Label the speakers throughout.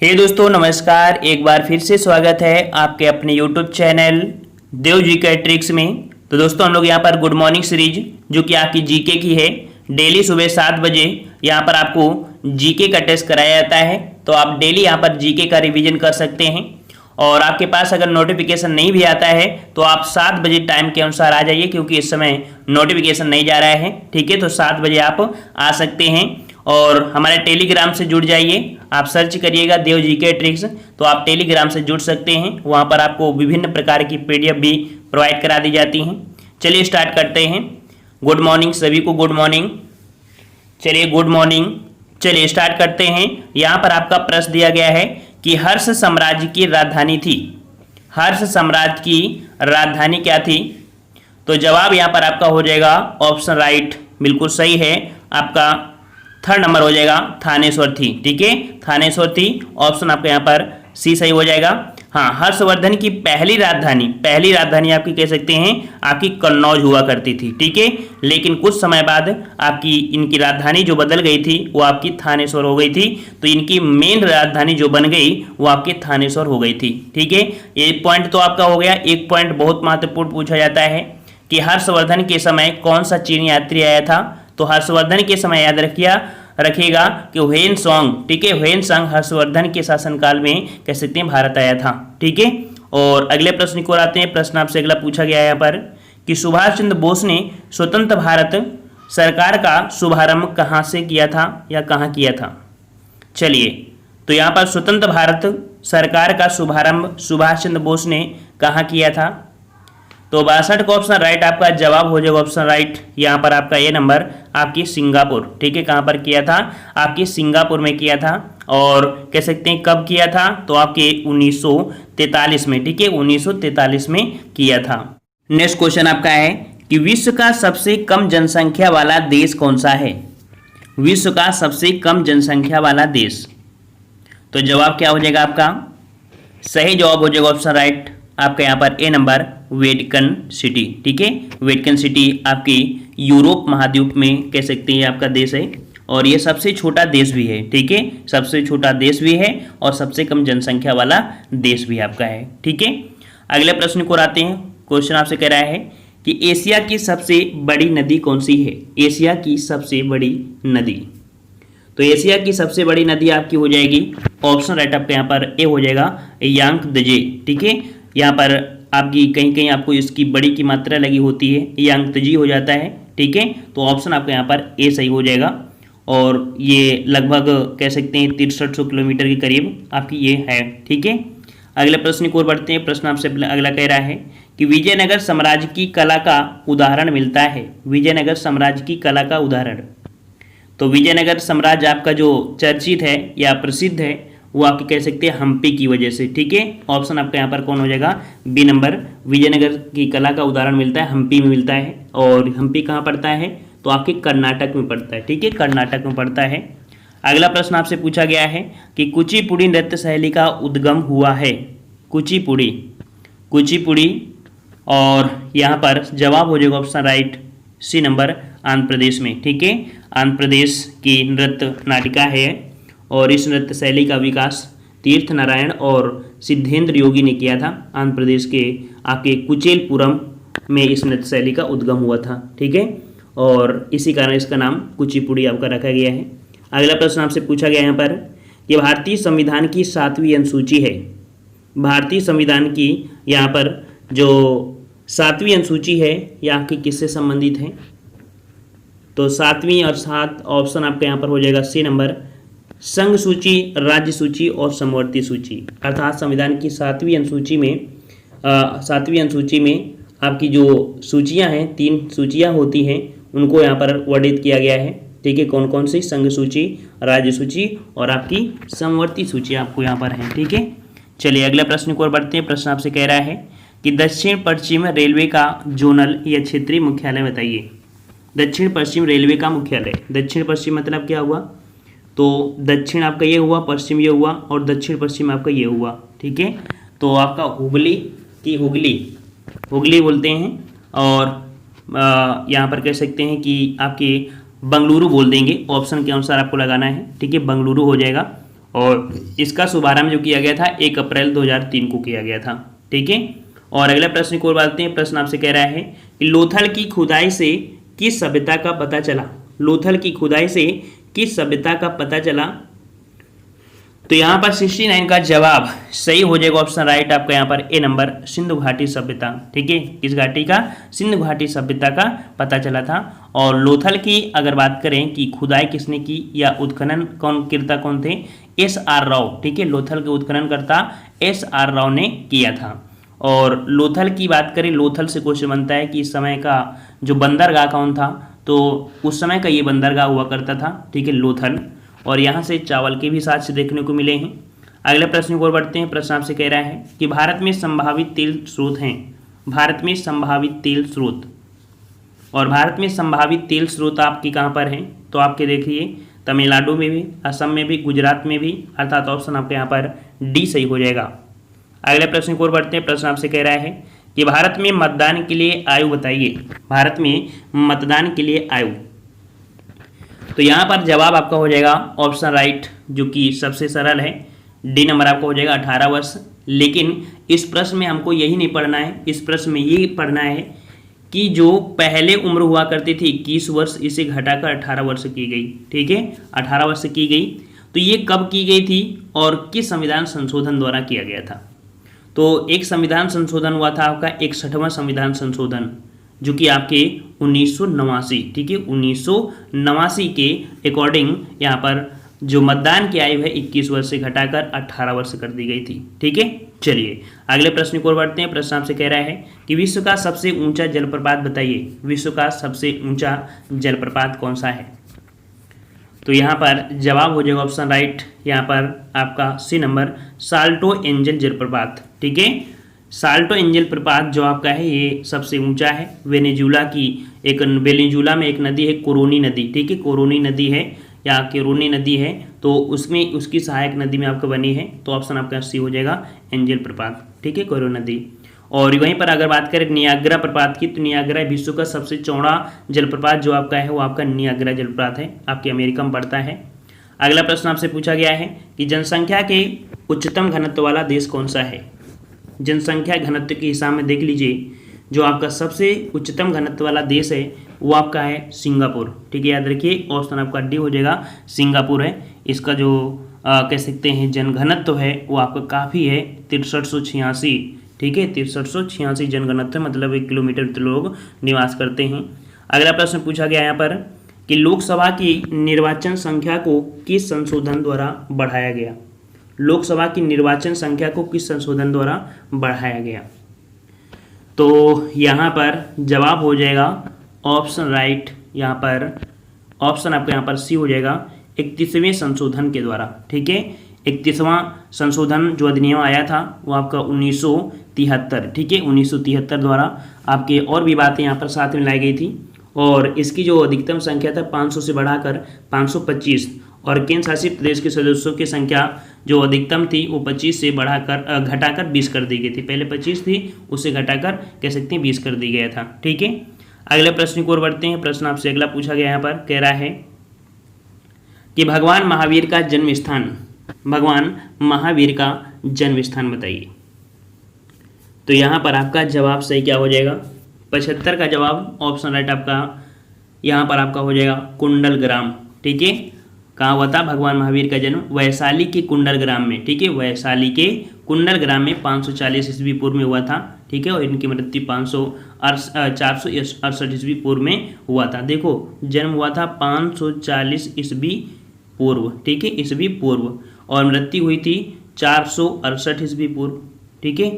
Speaker 1: हे दोस्तों नमस्कार। एक बार फिर से स्वागत है आपके अपने YouTube चैनल देव जीके ट्रिक्स में। तो दोस्तों हम लोग यहाँ पर गुड मॉर्निंग सीरीज जो कि आपकी जीके की है, डेली सुबह 7 बजे यहाँ पर आपको जीके का टेस्ट कराया जाता है। तो आप डेली यहाँ पर जीके का रिवीजन कर सकते हैं और आपके पास अगर नोटिफिकेशन नहीं भी आता है तो आप 7 बजे टाइम के अनुसार आ जाइए, क्योंकि इस समय नोटिफिकेशन नहीं जा रहा है। ठीक है, तो 7 बजे आप आ सकते हैं और हमारे टेलीग्राम से जुड़ जाइए। आप सर्च करिएगा देव जीके ट्रिक्स, तो आप टेलीग्राम से जुड़ सकते हैं। वहाँ पर आपको विभिन्न प्रकार की पीडीएफ भी प्रोवाइड करा दी जाती हैं। चलिए स्टार्ट करते हैं। गुड मॉर्निंग सभी को, गुड मॉर्निंग। चलिए गुड मॉर्निंग, चलिए स्टार्ट करते हैं। यहाँ पर आपका प्रश्न दिया गया है कि हर्ष साम्राज्य की राजधानी थी। हर्ष साम्राज्य की राजधानी क्या थी? तो जवाब यहाँ पर आपका हो जाएगा ऑप्शन राइट, बिल्कुल सही है। आपका थर्ड नंबर हो जाएगा थानेश्वर थी। ठीक है, थानेश्वर थी। ऑप्शन आपका यहाँ पर सी सही हो जाएगा। हाँ, हर्षवर्धन की पहली राजधानी आपकी कह सकते हैं आपकी कन्नौज हुआ करती थी। ठीक है, लेकिन कुछ समय बाद आपकी इनकी राजधानी जो बदल गई थी वो आपकी थानेश्वर हो गई थी। तो इनकी मेन राजधानी जो बन गई वो आपकी थानेश्वर हो गई थी। ठीक है, ये पॉइंट तो आपका हो गया। एक पॉइंट बहुत महत्वपूर्ण पूछा जाता है कि हर्षवर्धन के समय कौन सा चीनी यात्री आया था। तो हर्षवर्धन के समय याद रखिएगा कि ह्वेन सांग, ठीक है, ह्वेन सांग हर्षवर्धन के शासनकाल में कह सकते हैं भारत आया था। ठीक है, और अगले प्रश्न को आते हैं। प्रश्न आपसे अगला पूछा गया है यहाँ पर कि सुभाष चंद्र बोस ने स्वतंत्र भारत सरकार का शुभारंभ कहाँ से किया था या कहाँ किया था? चलिए, तो यहाँ पर स्वतंत्र भारत सरकार का शुभारंभ सुभाष चंद्र बोस ने कहाँ किया था? तो 62 का ऑप्शन राइट आपका जवाब हो जाएगा ऑप्शन राइट। यहाँ पर आपका ए नंबर आपकी सिंगापुर। ठीक है, कहाँ पर किया था? आपकी सिंगापुर में किया था। और कह सकते हैं कब किया था? तो आपके 1943 में। ठीक है, 1943 में किया था। नेक्स्ट क्वेश्चन आपका है कि विश्व का सबसे कम जनसंख्या वाला देश कौन सा है? विश्व का सबसे कम जनसंख्या वाला देश। तो जवाब क्या हो जाएगा आपका? सही जवाब हो जाएगा ऑप्शन राइट आपका यहाँ पर ए नंबर वेटिकन सिटी। ठीक है, वेटिकन सिटी आपकी यूरोप महाद्वीप में कह सकते हैं आपका देश है और ये सबसे छोटा देश भी है। ठीक है, सबसे छोटा देश भी है और सबसे कम जनसंख्या वाला देश भी आपका है। ठीक है, अगले प्रश्न को आते हैं। क्वेश्चन आपसे कह रहा है कि एशिया की सबसे बड़ी नदी कौन सी है? एशिया की सबसे बड़ी नदी। तो एशिया की सबसे बड़ी नदी आपकी हो जाएगी ऑप्शन राइट आपका यहाँ पर ए हो जाएगा यांगत्जे। ठीक है, यहाँ पर आपकी कहीं कहीं आपको इसकी बड़ी की मात्रा लगी होती है, यांगत्जे हो जाता है। ठीक है, तो ऑप्शन आपका यहाँ पर ए सही हो जाएगा और ये लगभग कह सकते हैं 6300 किलोमीटर के करीब आपकी ये है। ठीक है, अगले प्रश्न की ओर बढ़ते हैं। प्रश्न आपसे अगला कह रहा है कि विजयनगर साम्राज्य की कला का उदाहरण मिलता है। विजयनगर साम्राज्य की कला का उदाहरण। तो विजयनगर साम्राज्य आपका जो चर्चित है या प्रसिद्ध है वो आपकी कह सकते हैं हम्पी की वजह से। ठीक है, ऑप्शन आपका यहाँ पर कौन हो जाएगा? B number. विजयनगर की कला का उदाहरण मिलता है हम्पी में मिलता है। और हम्पी कहाँ पड़ता है? तो आपके कर्नाटक में पड़ता है। ठीक है, कर्नाटक में पड़ता है। अगला प्रश्न आपसे पूछा गया है कि कुचिपुड़ी नृत्य शैली का उद्गम हुआ है। कुचिपुड़ी और यहाँ पर जवाब हो जाएगा option right C number Andhra Pradesh में। ठीक है, आंध्र प्रदेश की नृत्य नाटिका है और इस नृत्य शैली का विकास तीर्थ नारायण और सिद्धेंद्र योगी ने किया था। आंध्र प्रदेश के आपके कुचेलपुरम में इस नृत्य शैली का उद्गम हुआ था। ठीक है, और इसी कारण इसका नाम कुचिपुड़ी आपका रखा गया है। अगला प्रश्न आपसे पूछा गया यहाँ पर कि भारतीय संविधान की 7वीं अनुसूची है। भारतीय संविधान की यहाँ पर जो 7वीं अनुसूची है यह आपकी किससे संबंधित है? तो 7वीं और 7 ऑप्शन आपका यहाँ पर हो जाएगा सी नंबर संघ सूची, राज्य सूची और समवर्ती सूची। अर्थात संविधान की 7वीं अनुसूची में आपकी जो सूचियां हैं, 3 सूचियां होती हैं, उनको यहाँ पर वर्णित किया गया है। ठीक है, कौन कौन सी? संघ सूची, राज्य सूची और आपकी समवर्ती सूची आपको यहाँ पर है। ठीक है, चलिए अगले प्रश्न को बढ़ते हैं। प्रश्न आपसे कह रहा है कि दक्षिण पश्चिम रेलवे का जोनल या क्षेत्रीय मुख्यालय बताइए। दक्षिण पश्चिम रेलवे का मुख्यालय। दक्षिण पश्चिम मतलब क्या हुआ? तो दक्षिण आपका ये हुआ, पश्चिम ये हुआ और दक्षिण पश्चिम आपका ये हुआ। ठीक है, तो आपका हुगली की हुगली बोलते हैं और यहाँ पर कह सकते हैं कि आपके बंगलुरु बोल देंगे। ऑप्शन के अनुसार आपको लगाना है। ठीक है, बंगलुरु हो जाएगा और इसका शुभारंभ जो किया गया था 1 अप्रैल 2003 को किया गया था। ठीक है, और अगला प्रश्न को और बात हैं। प्रश्न आपसे कह रहा है कि लोथल की खुदाई से किस सभ्यता का पता चला। लोथल की खुदाई से किस सभ्यता का पता चला। तो यहाँ पर 69 का जवाब सही हो जाएगा, ऑप्शन राइट आपका यहाँ पर ए नंबर, सिंधु घाटी सभ्यता। ठीक है, किस घाटी का, सिंधु घाटी सभ्यता का पता चला था। और लोथल की अगर बात करें कि खुदाई किसने की या उत्खनन कौन थे, एस.आर. राव। ठीक है, लोथल के उत्खननकर्ता एस.आर. राव ने किया था। और लोथल की बात करें, लोथल से क्वेश्चन बनता है कि इस समय का जो बंदरगाह कौन था, तो उस समय का ये बंदरगाह हुआ करता था। ठीक है, लोथल। और यहाँ से चावल के भी साक्ष्य देखने को मिले हैं। अगले प्रश्न को और बढ़ते हैं। प्रश्न आपसे कह रहा है कि भारत में संभावित तेल स्रोत हैं। भारत में संभावित तेल स्रोत, और भारत में संभावित तेल स्रोत आपकी कहाँ पर हैं, तो आपके देखिए तमिलनाडु में भी, असम में भी, गुजरात में भी, अर्थात ऑप्शन आपके यहाँ पर डी सही हो जाएगा। अगले प्रश्न को और बढ़ते हैं। प्रश्न आपसे कह रहा है कि भारत में मतदान के लिए आयु बताइए। भारत में मतदान के लिए आयु, तो यहाँ पर जवाब आपका हो जाएगा ऑप्शन राइट, जो कि सबसे सरल है, डी नंबर आपका हो जाएगा 18 वर्ष। लेकिन इस प्रश्न में हमको यही नहीं पढ़ना है, इस प्रश्न में ये पढ़ना है कि जो पहले उम्र हुआ करती थी 21 वर्ष, इसे घटाकर 18 वर्ष की गई। ठीक है, 18 वर्ष की गई। तो ये कब की गई थी और किस संविधान संशोधन द्वारा किया गया था। तो एक संविधान संशोधन हुआ था आपका 61वां संविधान संशोधन, जो कि आपके 1989, ठीक है, 1989 के अकॉर्डिंग यहाँ पर जो मतदान की आयु है 21 वर्ष से घटाकर 18 वर्ष कर दी गई थी। ठीक है, चलिए अगले प्रश्न को बढ़ते हैं। प्रश्न आपसे कह रहा है कि विश्व का सबसे ऊंचा जलप्रपात बताइए। विश्व का सबसे ऊंचा जलप्रपात कौन सा है। तो यहाँ पर जवाब हो जाएगा ऑप्शन राइट, यहाँ पर आपका सी नंबर, साल्टो एंजल जलप्रपात। ठीक है, साल्टो एंजल प्रपात जो आपका है ये सबसे ऊंचा है। वेनेजुला में एक नदी है कोरोनी नदी। ठीक है, कोरोनी नदी है या कोरोनी नदी है, तो उसमें उसकी सहायक नदी में आपका बनी है। तो ऑप्शन आपका सी हो जाएगा एंजल प्रपात। ठीक है, कोरोनी नदी। और वहीं पर अगर बात करें नियाग्रा प्रपात की, तो नियाग्रा विश्व का सबसे चौड़ा जलप्रपात जो आपका है वो आपका नियाग्रा जलप्रपात है, आपके अमेरिका में पड़ता है। अगला प्रश्न आपसे पूछा गया है कि जनसंख्या के उच्चतम घनत्व वाला देश कौन सा है। जनसंख्या घनत्व के हिसाब में देख लीजिए, जो आपका सबसे उच्चतम घनत्व वाला देश है वो आपका है सिंगापुर। ठीक है, याद रखिए ऑप्शन आपका डी हो जाएगा, सिंगापुर है। इसका जो कह सकते हैं जनघनत्व है वो आपका काफ़ी है, 6386। ठीक है, 6386 जनघनत्व, मतलब 1 किलोमीटर तो लोग निवास करते हैं। अगला प्रश्न पूछा गया यहाँ पर कि लोकसभा की निर्वाचन संख्या को किस संशोधन द्वारा बढ़ाया गया। लोकसभा की निर्वाचन संख्या को किस संशोधन द्वारा बढ़ाया गया। तो यहाँ पर जवाब हो जाएगा ऑप्शन राइट, यहाँ पर ऑप्शन आपका यहाँ पर सी हो जाएगा, 31वें संशोधन के द्वारा। ठीक है, 31वां संशोधन जो अधिनियम आया था वो आपका 1973। ठीक है, 1973 द्वारा आपके और भी बातें यहाँ पर साथ में लाई गई थी। और इसकी जो अधिकतम संख्या था 500 से बढ़ाकर 525, और केंद्र शासित प्रदेश के सदस्यों की संख्या जो अधिकतम थी वो 25 से घटाकर 20 कर दी गई थी। पहले 25 थी, उससे घटाकर कह सकते हैं 20 कर दी गया था। ठीक है, अगले प्रश्न को और बढ़ते हैं। प्रश्न आपसे अगला पूछा गया यहाँ पर कह रहा है कि भगवान महावीर का जन्म स्थान, भगवान महावीर का जन्म स्थान बताइए। तो यहाँ पर आपका जवाब सही क्या हो जाएगा, 75 का जवाब ऑप्शन राइट आपका यहाँ पर आपका हो जाएगा कुंडलग्राम। ठीक है, कहाँ हुआ था भगवान महावीर का जन्म, वैशाली के कुंडलग्राम में। ठीक है, वैशाली के कुंडलग्राम में 540 ईस्वी पूर्व में हुआ था। ठीक है, और इनकी मृत्यु 468 ईस्वी पूर्व में हुआ था। देखो जन्म हुआ था 540 ईस्वी पूर्व। ठीक है, ईस्वी पूर्व, और मृत्यु हुई थी 468 ईस्वी पूर्व। ठीक है,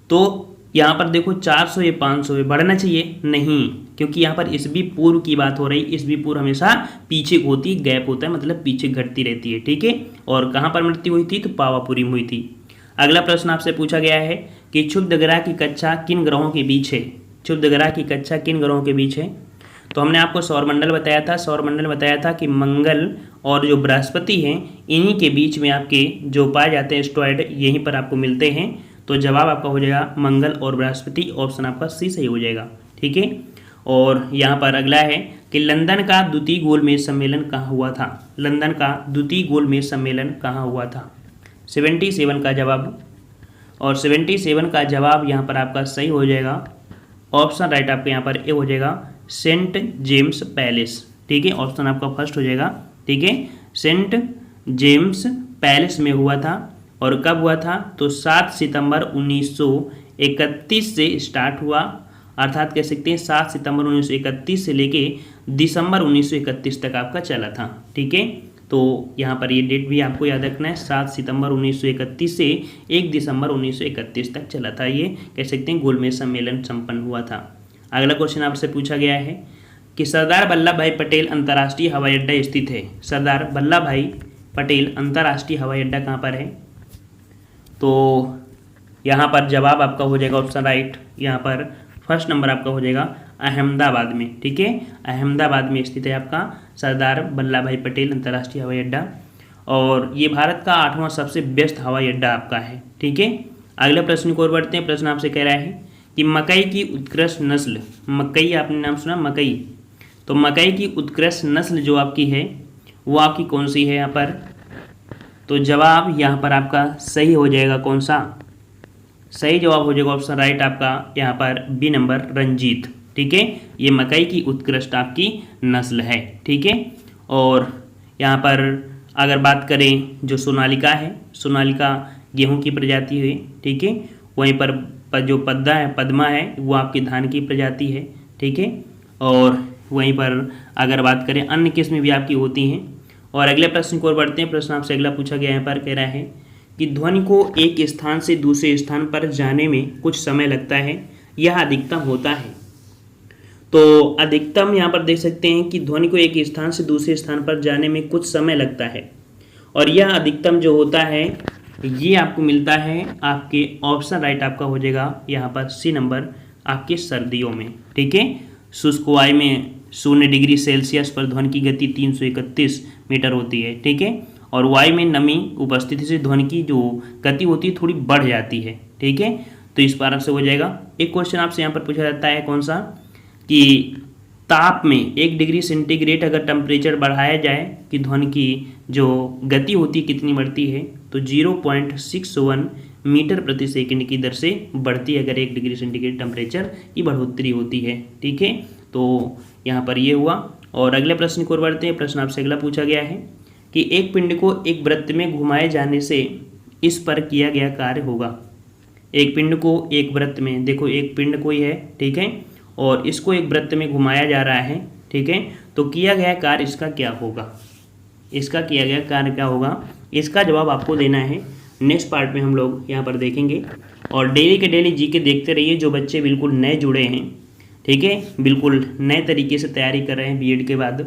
Speaker 1: तो यहाँ पर देखो 400 या 500 बढ़ना चाहिए नहीं, क्योंकि यहाँ पर ईस्वी पूर्व की बात हो रही। ईस्वी पूर्व हमेशा पीछे होती, गैप होता है, मतलब पीछे घटती रहती है। ठीक है, और कहाँ पर मृत्यु हुई थी, तो पावापुरी में हुई थी। अगला प्रश्न आपसे पूछा गया है कि क्षुब्ध ग्रह की कक्षा किन ग्रहों के बीच है। क्षुब्ध ग्रह की कक्षा किन ग्रहों के बीच है। तो हमने आपको सौरमंडल बताया था, सौरमंडल बताया था कि मंगल और जो बृहस्पति हैं इन्हीं के बीच में आपके जो पाए जाते हैं एस्ट्रॉयड, यहीं पर आपको मिलते हैं। तो जवाब आपका हो जाएगा मंगल और बृहस्पति, ऑप्शन आपका सी सही हो जाएगा। ठीक है, और यहाँ पर अगला है कि लंदन का द्वितीय गोलमेज सम्मेलन कहाँ हुआ था। लंदन का द्वितीय गोलमेज सम्मेलन कहाँ हुआ था। 77 का जवाब, और 77 का जवाब यहाँ पर आपका सही हो जाएगा। ऑप्शन राइट आपका यहाँ पर ए हो जाएगा, सेंट जेम्स पैलेस। ठीक है, ऑप्शन आपका फर्स्ट हो जाएगा। ठीक है, सेंट जेम्स पैलेस में हुआ था। और कब हुआ था, तो 7 सितंबर 1931 से स्टार्ट हुआ, अर्थात कह सकते हैं 7 सितंबर 1931 से लेके दिसंबर 1931 तक आपका चला था। ठीक है, तो यहाँ पर ये डेट भी आपको याद रखना है, 7 सितंबर 1931 से 1 दिसंबर 1931 तक चला था, ये कह सकते हैं गोलमेज सम्मेलन संपन्न हुआ था। अगला क्वेश्चन आपसे पूछा गया है कि सरदार वल्लभ भाई पटेल अंतर्राष्ट्रीय हवाई अड्डा स्थित है। सरदार वल्लभ भाई पटेल अंतर्राष्ट्रीय हवाई अड्डा कहाँ पर है, तो यहाँ पर जवाब आपका हो जाएगा ऑप्शन राइट, यहाँ पर फर्स्ट नंबर आपका हो जाएगा अहमदाबाद में। ठीक है, अहमदाबाद में स्थित है आपका सरदार वल्लभ भाई पटेल अंतर्राष्ट्रीय हवाई अड्डा, और ये भारत का 8वां सबसे व्यस्त हवाई अड्डा आपका है। ठीक है, अगले प्रश्न को और बढ़ते हैं। प्रश्न आपसे कह रहा है कि मकई की उत्कृष्ट नस्ल, मकई आपने नाम सुना मकई, तो मकई की उत्कृष्ट नस्ल जो आपकी है वो आपकी कौन सी है यहाँ पर, तो जवाब यहाँ पर आपका सही हो जाएगा कौन सा, सही जवाब हो जाएगा ऑप्शन राइट आपका यहाँ पर बी नंबर रंजीत। ठीक है, ये मकई की उत्कृष्ट आपकी नस्ल है। ठीक है, और यहाँ पर अगर बात करें जो सोनालिका है, सोनालिका गेहूं की प्रजाति है। ठीक है, वहीं पर जो पद्मा है वो आपकी धान की प्रजाति है। ठीक है, और वहीं पर अगर बात करें अन्य किस्में भी आपकी होती हैं। और अगले प्रश्न को और बढ़ते हैं। प्रश्न आपसे अगला पूछा गया यहाँ पर कह रहा है कि ध्वनि को एक स्थान से दूसरे स्थान पर जाने में कुछ समय लगता है, यह अधिकतम होता है। तो अधिकतम यहाँ पर देख सकते हैं कि ध्वनि को एक स्थान से दूसरे स्थान पर जाने में कुछ समय लगता है, और यह अधिकतम जो होता है ये आपको मिलता है आपके ऑप्शन राइट आपका हो जाएगा यहाँ पर सी नंबर आपके सर्दियों में। ठीक है, शुष्क वायु में 0 डिग्री सेल्सियस पर ध्वनि की गति 331 मीटर होती है। ठीक है, और वायु में नमी उपस्थिति से ध्वनि की जो गति होती है थोड़ी बढ़ जाती है। ठीक है, तो इस बार से हो जाएगा। एक क्वेश्चन आपसे यहाँ पर पूछा जाता है कौन सा, कि ताप में 1 डिग्री सेंटीग्रेड अगर टेम्परेचर बढ़ाया जाए कि ध्वनि की जो गति होती है कितनी बढ़ती है, तो 0.61 मीटर प्रति सेकंड की दर से बढ़ती है अगर 1 डिग्री सेंटीग्रेड टेम्परेचर की बढ़ोतरी होती है। ठीक है, तो यहाँ पर ये हुआ। और अगले प्रश्न को बढ़ते हैं। प्रश्न आपसे अगला पूछा गया है कि एक पिंड को एक वृत्त में घुमाए जाने से इस पर किया गया कार्य होगा। एक पिंड को एक वृत्त में, देखो एक पिंड कोई है, ठीक है, और इसको एक वृत्त में घुमाया जा रहा है। ठीक है, तो किया गया कार्य इसका क्या होगा, इसका किया गया कार्य क्या होगा, इसका जवाब आपको देना है। नेक्स्ट पार्ट में हम लोग यहाँ पर देखेंगे। और डेली के डेली जीके देखते रहिए, जो बच्चे बिल्कुल नए जुड़े हैं, ठीक है, बिल्कुल नए तरीके से तैयारी कर रहे हैं बीएड के बाद,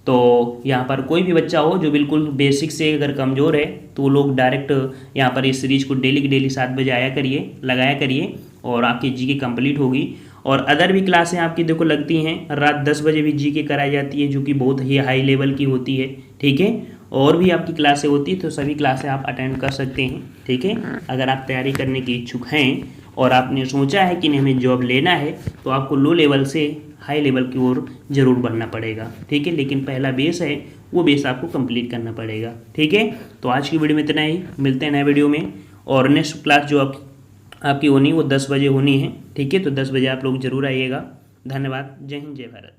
Speaker 1: तो यहाँ पर कोई भी बच्चा हो जो बिल्कुल बेसिक से अगर कमज़ोर है तो वो लोग डायरेक्ट यहाँ पर इस सीरीज़ को डेली की डेली 7 बजे आया करिए, लगाया करिए, और आपकी जीके कंप्लीट होगी। और अदर भी क्लासें आपकी देखो लगती हैं, रात 10 बजे भी जीके कराई जाती है जो कि बहुत ही हाई लेवल की होती है। ठीक है, और भी आपकी क्लासें होती है, तो सभी क्लासें आप अटेंड कर सकते हैं। ठीक है, अगर आप तैयारी करने के इच्छुक हैं और आपने सोचा है कि नहीं हमें जॉब लेना है, तो आपको लो लेवल से हाई लेवल की ओर ज़रूर बढ़ना पड़ेगा। ठीक है, लेकिन पहला बेस है वो बेस आपको कंप्लीट करना पड़ेगा। ठीक है, तो आज की वीडियो में इतना ही, मिलते हैं नए वीडियो में। और नेक्स्ट क्लास जो आपकी होनी वो 10 बजे होनी है। ठीक है, तो 10 बजे आप लोग जरूर आइएगा। धन्यवाद, जय हिंद, जय भारत।